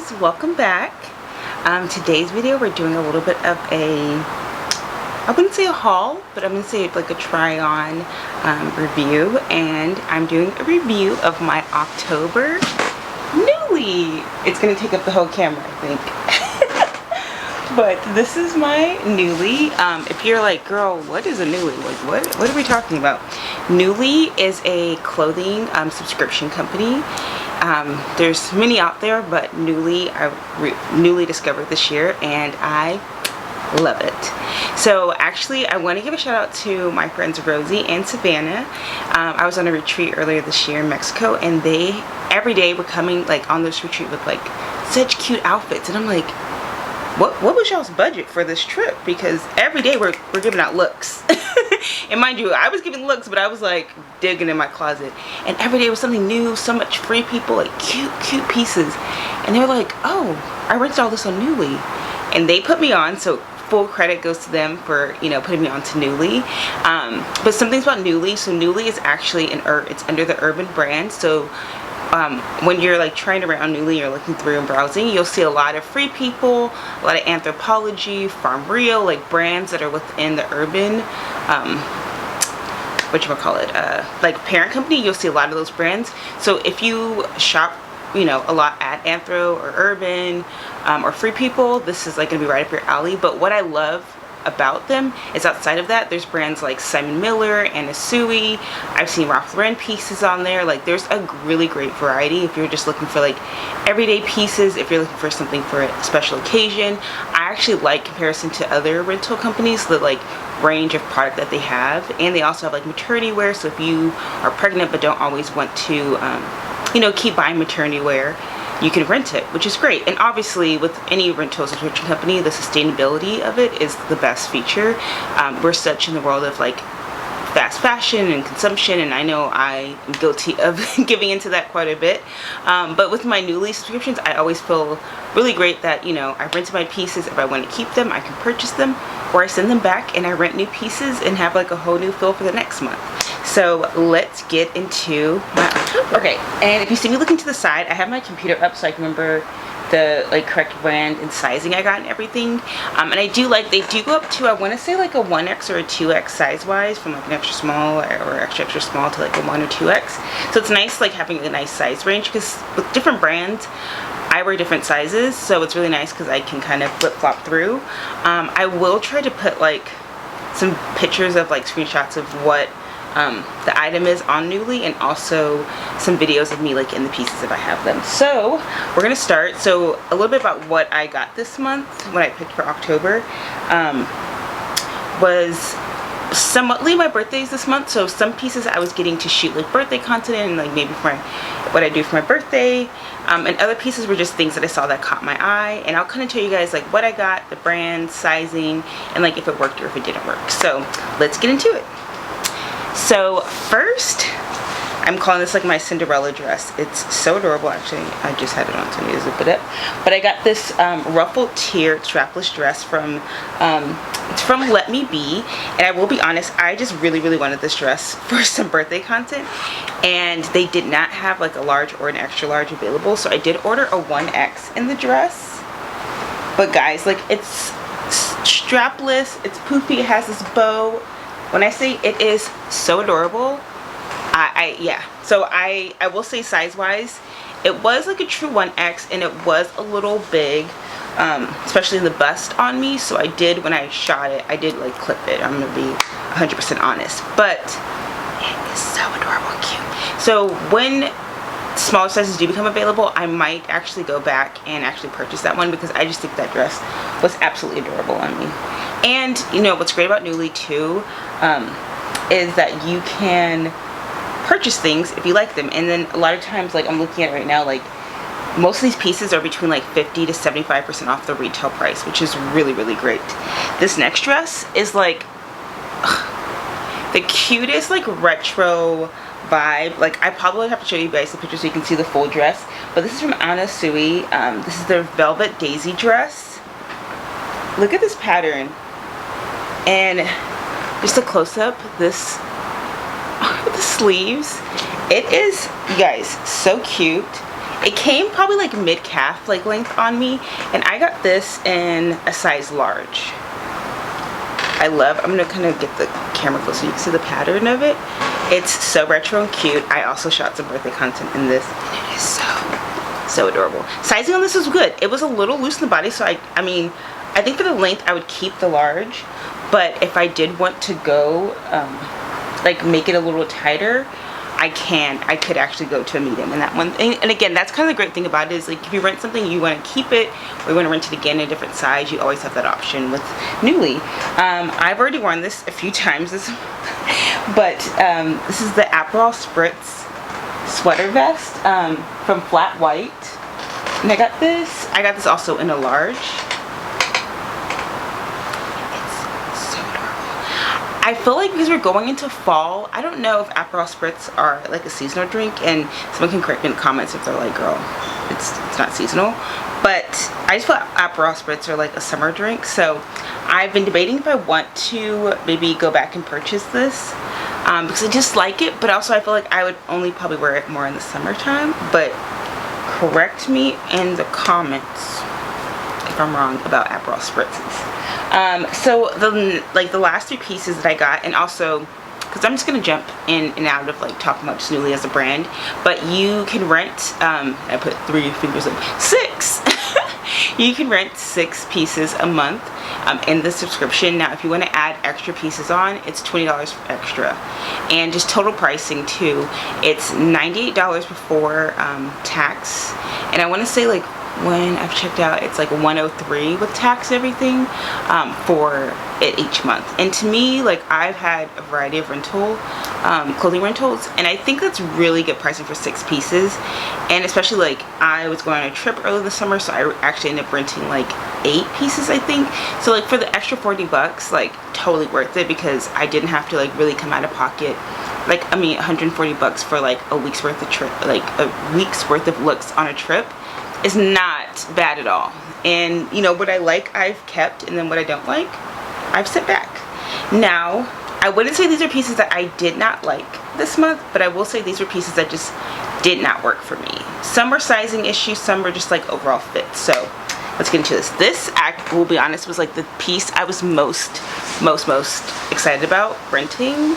guys, welcome back. Today's video we're doing a little bit of I wouldn't say a haul, but I'm gonna say like a try on review, and I'm doing a review of my October Nuuly. It's gonna take up the whole camera, I think. But this is my Nuuly. If you're like, girl, what is a Nuuly? Like, what are we talking about? Nuuly is a clothing subscription company. There's many out there, but Nuuly I newly discovered this year, and I love it. So actually, I want to give a shout out to my friends Rosie and Savannah. I was on a retreat earlier this year in Mexico, and they every day were coming like on this retreat with like such cute outfits, and I'm like, what was y'all's budget for this trip? Because every day we're giving out looks. And mind you, I was giving looks, but I was like digging in my closet, and every day was something new, so much free people, like cute pieces. And they were like, oh, I rented all this on Nuuly, and they put me on, so full credit goes to them for, you know, putting me on to Nuuly. But some things about Nuuly. So Nuuly is actually it's under the Urban brand. So when you're like trying around Nuuly, you're looking through and browsing, you'll see a lot of Free People, a lot of Anthropology, Farm Real, like brands that are within the Urban like parent company. You'll see a lot of those brands. So if you shop, you know, a lot at Anthro or Urban or Free People, this is like gonna be right up your alley. But what I love about them is outside of that, there's brands like Simon Miller and Asui. I've seen Ralph Lauren pieces on there. Like, there's a really great variety if you're just looking for like everyday pieces, if you're looking for something for a special occasion. I actually like comparison to other rental companies, the like range of product that they have. And they also have like maternity wear, so if you are pregnant but don't always want to you know, keep buying maternity wear, you can rent it, which is great. And obviously with any rental subscription company, the sustainability of it is the best feature. We're such in the world of like fast fashion and consumption, and I know I am guilty of giving into that quite a bit. But with my Nuuly subscriptions, I always feel really great that, you know, I rented my pieces. If I want to keep them, I can purchase them, or I send them back and I rent new pieces and have like a whole new feel for the next month. So let's get into my October. Okay, and if you see me looking to the side, I have my computer up so I can remember the like correct brand and sizing I got and everything. And I do like, they do go up to, I want to say like a 1X or a 2X size wise, from like an extra small or extra small to like a 1 or 2X. So it's nice like having a nice size range, because with different brands I wear different sizes, so it's really nice because I can kind of flip-flop through. I will try to put like some pictures of like screenshots of what the item is on Nuuly, and also some videos of me like in the pieces if I have them. So we're gonna start. So a little bit about what I got this month, what I picked for October, was somewhatly my birthday's this month. So some pieces I was getting to shoot like birthday content and like maybe for what I do for my birthday, and other pieces were just things that I saw that caught my eye, and I'll kind of tell you guys like what I got, the brand, sizing, and like if it worked or if it didn't work. So let's get into it. So first, I'm calling this like my Cinderella dress. It's so adorable. Actually, I just had it on, so I need to zip it up. But I got this ruffled tier strapless dress from it's from Let Me Be, and I will be honest, I just really wanted this dress for some birthday content, and they did not have like a large or an extra large available, so I did order a 1X in the dress. But guys, like, it's strapless, it's poofy, it has this bow. When I say it is so adorable, yeah. So I will say size wise, it was like a true 1X, and it was a little big, especially in the bust on me. So I did, when I shot it, I did like clip it. I'm gonna be 100% honest, but it is so adorable and cute. So when smaller sizes do become available, I might actually go back and actually purchase that one, because I just think that dress was absolutely adorable on me. And you know what's great about Nuuly too, is that you can purchase things if you like them, and then a lot of times, like I'm looking at it right now, like most of these pieces are between like 50 to 75% off the retail price, which is really great. This next dress is like the cutest like retro vibe. Like, I probably have to show you guys the picture so you can see the full dress, but this is from Asui. This is their Velvet Daisy dress. Look at this pattern, and just a close-up, this the sleeves, it is, you guys, so cute. It came probably like mid-calf like length on me, and I got this in a size large. I'm gonna kind of get the camera close so you can see the pattern of it. It's so retro and cute. I also shot some birthday content in this, and it is so adorable. Sizing on this was good. It was a little loose in the body, so I mean, I think for the length I would keep the large, but if I did want to go like make it a little tighter, I could actually go to a medium in that one. And again, that's kind of the great thing about it, is like if you rent something, you want to keep it, or you want to rent it again in a different size, you always have that option with Nuuly. I've already worn this a few times, but this is the Aperol Spritz sweater vest from Flat White, and I got this also in a large. I feel like because we're going into fall, I don't know if Aperol Spritz are like a seasonal drink, and someone can correct me in the comments if they're like, girl, it's not seasonal, but I just feel like Aperol Spritz are like a summer drink. So I've been debating if I want to maybe go back and purchase this because I just like it, but also I feel like I would only probably wear it more in the summertime. But correct me in the comments if I'm wrong about Aperol Spritzes. So the last 3 pieces that I got, and also because I'm just gonna jump in and out of like talking about Nuuly as a brand, but you can rent I put 3 fingers up, 6 you can rent 6 pieces a month in the subscription. Now if you want to add extra pieces on, it's $20 extra, and just total pricing too, it's $98 before tax, and I want to say like when I've checked out, it's like $103 with tax and everything for it each month. And to me, like, I've had a variety of clothing rentals, and I think that's really good pricing for 6 pieces. And especially like I was going on a trip early this summer, so I actually ended up renting like 8 pieces, I think. So like for the extra 40 bucks, like totally worth it, because I didn't have to like really come out of pocket. Like, I mean, 140 bucks for like a week's worth of looks on a trip is not bad at all. And you know, what I like I've kept, and then what I don't like I've sent back. Now I wouldn't say these are pieces that I did not like this month, but I will say these were pieces that just did not work for me. Some were sizing issues, some were just like overall fit. So let's get into this. This act, we'll be honest, was like the piece I was most excited about renting.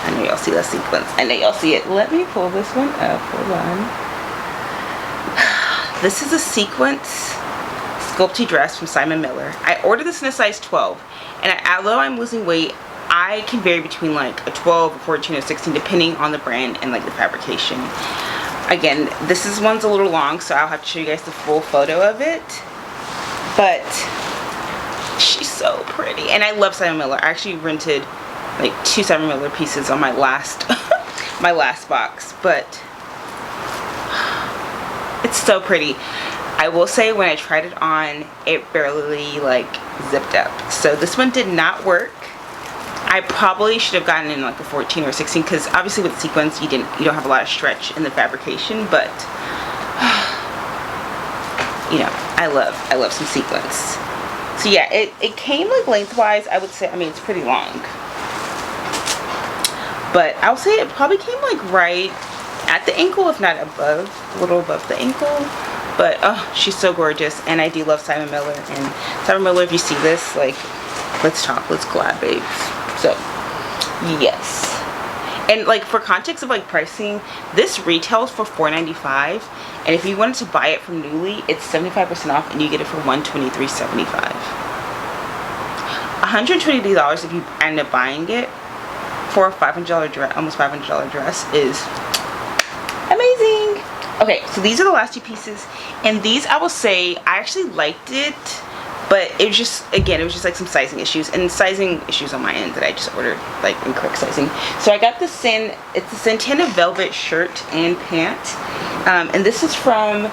I know y'all see that sequence. I know y'all see it. Let me pull this one up. Hold on. This is a sequence sculpty dress from Simon Miller. I ordered this in a size 12, and although I'm losing weight, I can vary between like a 12, a 14, or 16 depending on the brand and like the fabrication. Again, one's a little long, so I'll have to show you guys the full photo of it, but she's so pretty. And I love Simon Miller. I actually rented like 2 Simon Miller pieces on my last my last box, but it's so pretty. I will say when I tried it on, it barely like zipped up. So this one did not work. I probably should have gotten in like a 14 or 16, because obviously with sequins you don't have a lot of stretch in the fabrication, but you know, I love some sequins. So yeah, it came like lengthwise, I would say, I mean, it's pretty long, but I would say it probably came like right at the ankle, if not above, a little above the ankle. But oh, she's so gorgeous, and I do love Simon Miller. And Simon Miller, if you see this, like, let's talk, let's collab, babes. So yes, and like for context of like pricing, this retails for $4.95, and if you wanted to buy it from Nuuly, it's 75% off, and you get it for $123.75. $120 if you end up buying it for a $500 dress, almost $500 dress, is amazing. Okay, so these are the last 2 pieces, and these, I will say, I actually liked it, but it was just, again, it was just like some sizing issues, and sizing issues on my end that I just ordered like incorrect sizing. So I got it's the Santana velvet shirt and pant, and this is from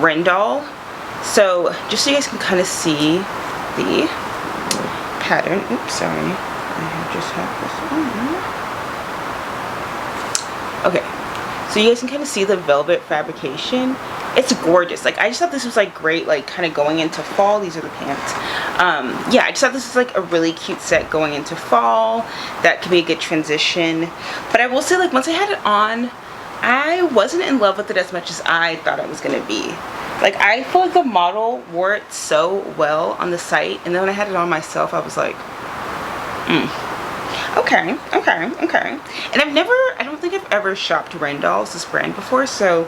Rendall. So just so you guys can kind of see the pattern. Oops, sorry, I just have this on. Okay. So you guys can kind of see the velvet fabrication. It's gorgeous. Like, I just thought this was like great, like kind of going into fall. These are the pants. Yeah, I just thought this was like a really cute set going into fall. That could be a good transition. But I will say, like, once I had it on, I wasn't in love with it as much as I thought I was gonna be. Like, I feel like the model wore it so well on the site, and then when I had it on myself, I was like, okay. And I don't think I've ever shopped Rendolls, this brand, before, so,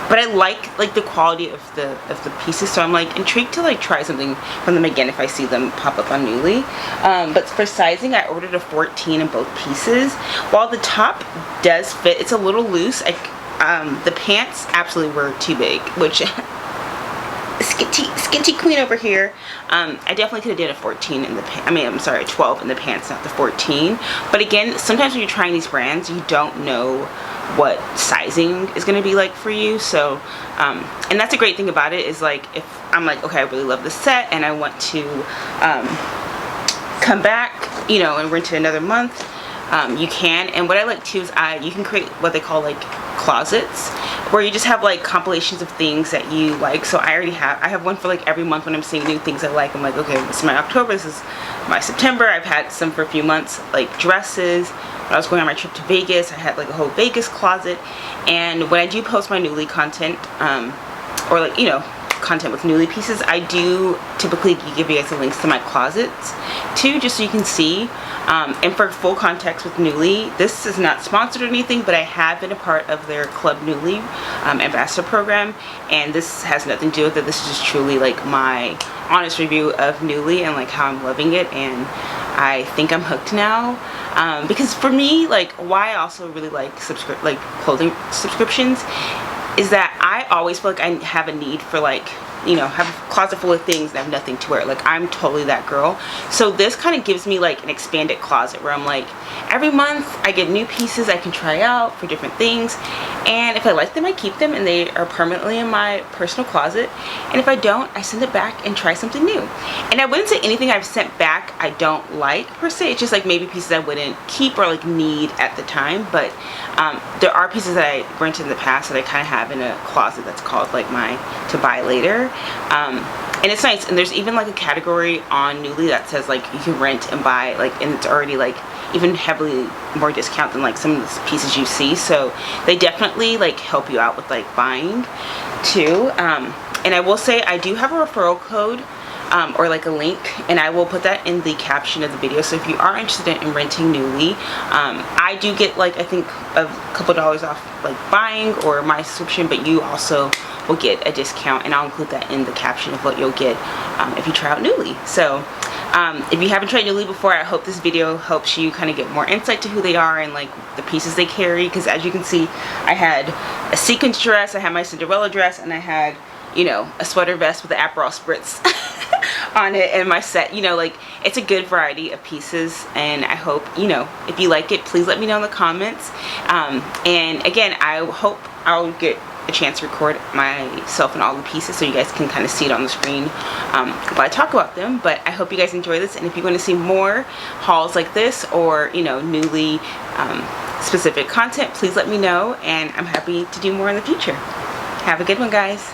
but I like the quality of the pieces, so I'm like intrigued to like try something from them again if I see them pop up on Nuuly. But for sizing, I ordered a 14 in both pieces. While the top does fit, it's a little loose. The pants absolutely were too big, which skinty queen over here. I definitely could have did a 14 in the I'm sorry, 12 in the pants, not the 14. But again, sometimes when you're trying these brands, you don't know what sizing is going to be like for you. So and that's a great thing about it, is like if I'm like, okay, I really love this set and I want to come back, you know, and rent it another month, you can. And what I like too is you can create what they call like closets, where you just have like compilations of things that you like. So I have one for like every month. When I'm seeing new things I like, I'm like, okay, this is my October, this is my September. I've had some for a few months, like dresses. When I was going on my trip to Vegas, I had like a whole Vegas closet. And when I do post my Nuuly content, or like, you know, content with Nuuly pieces, I do typically give you guys the links to my closets too, just so you can see. And for full context with Nuuly, this is not sponsored or anything, but I have been a part of their Club Nuuly ambassador program, and this has nothing to do with it. This is just truly like my honest review of Nuuly and like how I'm loving it, and I think I'm hooked now. Because for me, like, why I also really like clothing subscriptions is that I always feel like I have a need for, like, you know, have a closet full of things and have nothing to wear. Like, I'm totally that girl. So this kind of gives me like an expanded closet where I'm like, every month I get new pieces I can try out for different things, and if I like them, I keep them and they are permanently in my personal closet, and if I don't, I send it back and try something new. And I wouldn't say anything I've sent back I don't like per se. It's just like maybe pieces I wouldn't keep or like need at the time, but there are pieces that I rented in the past that I kind of have in a closet that's called like my to buy later. And it's nice, and there's even like a category on Nuuly that says like you can rent and buy, like, and it's already like even heavily more discount than like some of the pieces you see. So they definitely like help you out with like buying too. And I will say I do have a referral code, or like a link, and I will put that in the caption of the video. So if you are interested in renting Nuuly, I do get like, I think a couple dollars off like buying or my subscription, but you also will get a discount, and I'll include that in the caption of what you'll get if you try out Nuuly. So if you haven't tried Nuuly before, I hope this video helps you kind of get more insight to who they are and like the pieces they carry, because as you can see, I had a sequins dress, I had my Cinderella dress, and I had, you know, a sweater vest with the Aperol spritz on it in my set. You know, like, it's a good variety of pieces, and I hope, you know, if you like it, please let me know in the comments. And again, I hope I'll get a chance to record myself and all the pieces so you guys can kind of see it on the screen while I talk about them. But I hope you guys enjoy this, and if you want to see more hauls like this, or, you know, Nuuly specific content, please let me know, and I'm happy to do more in the future. Have a good one, guys.